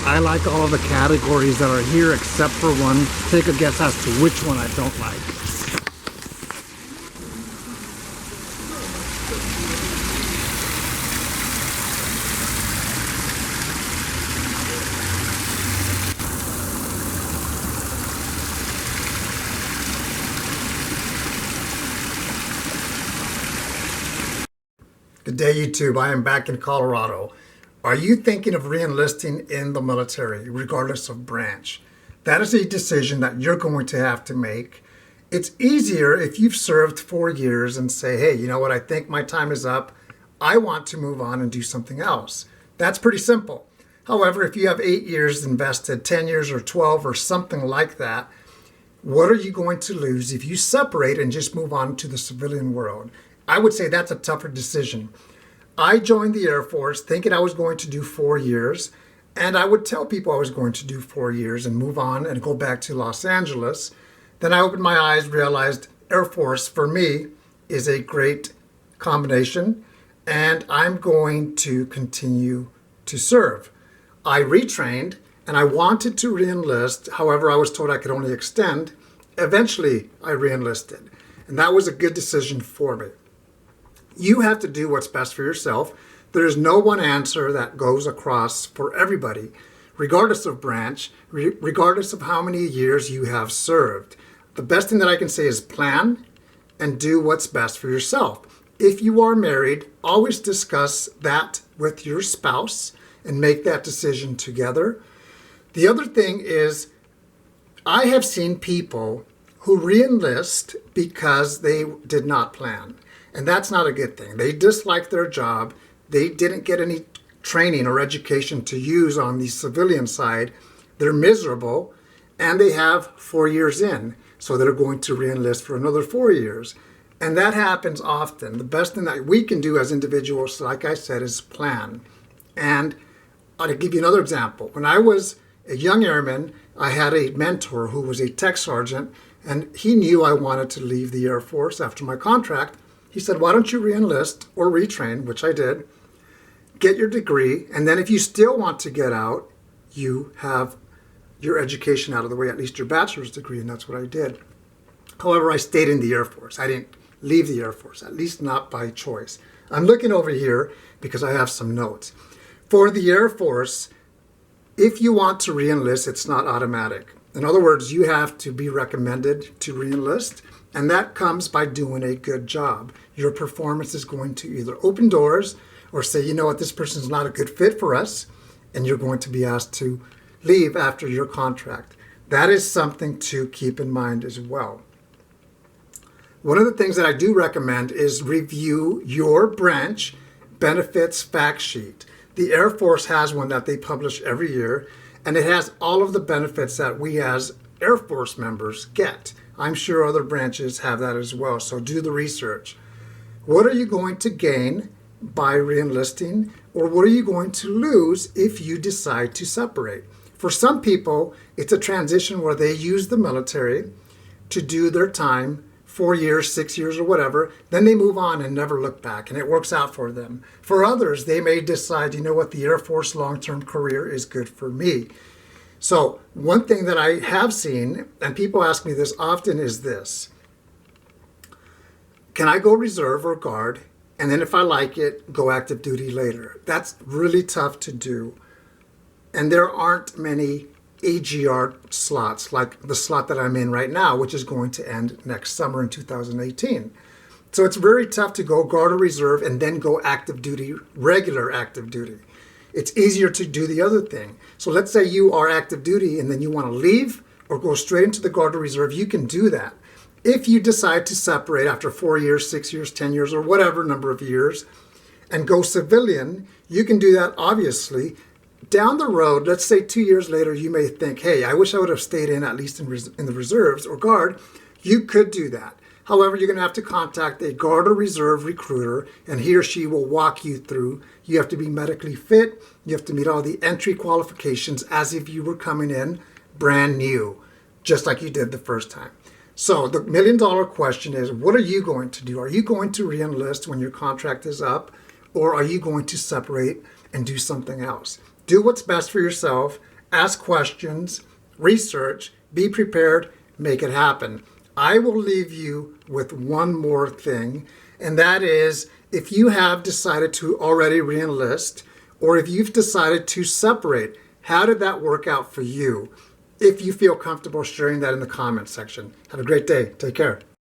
I like all of the categories that are here except for one. Take a guess as to which one I don't like. Good day, YouTube. I am back in Colorado. Are you thinking of re-enlisting in the military, regardless of branch? That is a decision that you're going to have to make. It's easier if you've served 4 years and say, hey, you know what, I think my time is up. I want to move on and do something else. That's pretty simple. However, if you have 8 years invested, 10 years or 12 or something like that, what are you going to lose if you separate and just move on to the civilian world? I would say that's a tougher decision. I joined the Air Force thinking I was going to do 4 years, and I would tell people I was going to do 4 years and move on and go back to Los Angeles. Then I opened my eyes, realized Air Force for me is a great combination, and I'm going to continue to serve. I retrained and I wanted to re-enlist. However, I was told I could only extend. Eventually, I re-enlisted, and that was a good decision for me. You have to do what's best for yourself. There is no one answer that goes across for everybody, regardless of branch, regardless of how many years you have served. The best thing that I can say is plan and do what's best for yourself. If you are married, always discuss that with your spouse and make that decision together. The other thing is, I have seen people who re-enlist because they did not plan. And that's not a good thing. They dislike their job. They didn't get any training or education to use on the civilian side. They're miserable, and they have 4 years in. So they're going to re-enlist for another 4 years. And that happens often. The best thing that we can do as individuals, like I said, is plan. And I'll give you another example. When I was a young airman, I had a mentor who was a tech sergeant, and he knew I wanted to leave the Air Force after my contract. He said, why don't you re-enlist or retrain, which I did, get your degree, and then if you still want to get out, you have your education out of the way, at least your bachelor's degree, and that's what I did. However, I stayed in the Air Force. I didn't leave the Air Force, at least not by choice. I'm looking over here because I have some notes. For the Air Force, if you want to re-enlist, it's not automatic. In other words, you have to be recommended to re-enlist, and that comes by doing a good job. Your performance is going to either open doors or say, you know what, this person's not a good fit for us, and you're going to be asked to leave after your contract. That is something to keep in mind as well. One of the things that I do recommend is review your branch benefits fact sheet. The Air Force has one that they publish every year, and it has all of the benefits that we as Air Force members get. I'm sure other branches have that as well, so do the research. What are you going to gain by re-enlisting, or what are you going to lose if you decide to separate? For some people, it's a transition where they use the military to do their time, 4 years, 6 years, or whatever, then they move on and never look back, and it works out for them. For others, they may decide, you know what, the Air Force long-term career is good for me. So one thing that I have seen, and people ask me this often, is this. Can I go reserve or guard, and then if I like it, go active duty later? That's really tough to do. And there aren't many AGR slots like the slot that I'm in right now, which is going to end next summer in 2018. So it's very tough to go guard or reserve and then go active duty, regular active duty. It's easier to do the other thing. So let's say you are active duty and then you want to leave or go straight into the Guard or Reserve, you can do that. If you decide to separate after 4 years, 6 years, 10 years, or whatever number of years, and go civilian, you can do that obviously. Down the road, let's say 2 years later, you may think, hey, I wish I would have stayed in at least in the reserves or guard. You could do that. However, you're going to have to contact a Guard or Reserve recruiter, and he or she will walk you through. You have to be medically fit. You have to meet all the entry qualifications as if you were coming in brand new, just like you did the first time. So the million-dollar question is, what are you going to do? Are you going to re-enlist when your contract is up, or are you going to separate and do something else? Do what's best for yourself ask questions, research, be prepared, make it happen. I will leave you with one more thing, and that is if you have decided to already re-enlist, or if you've decided to separate, how did that work out for you? If you feel comfortable sharing that in the comments section. Have a great day. Take care.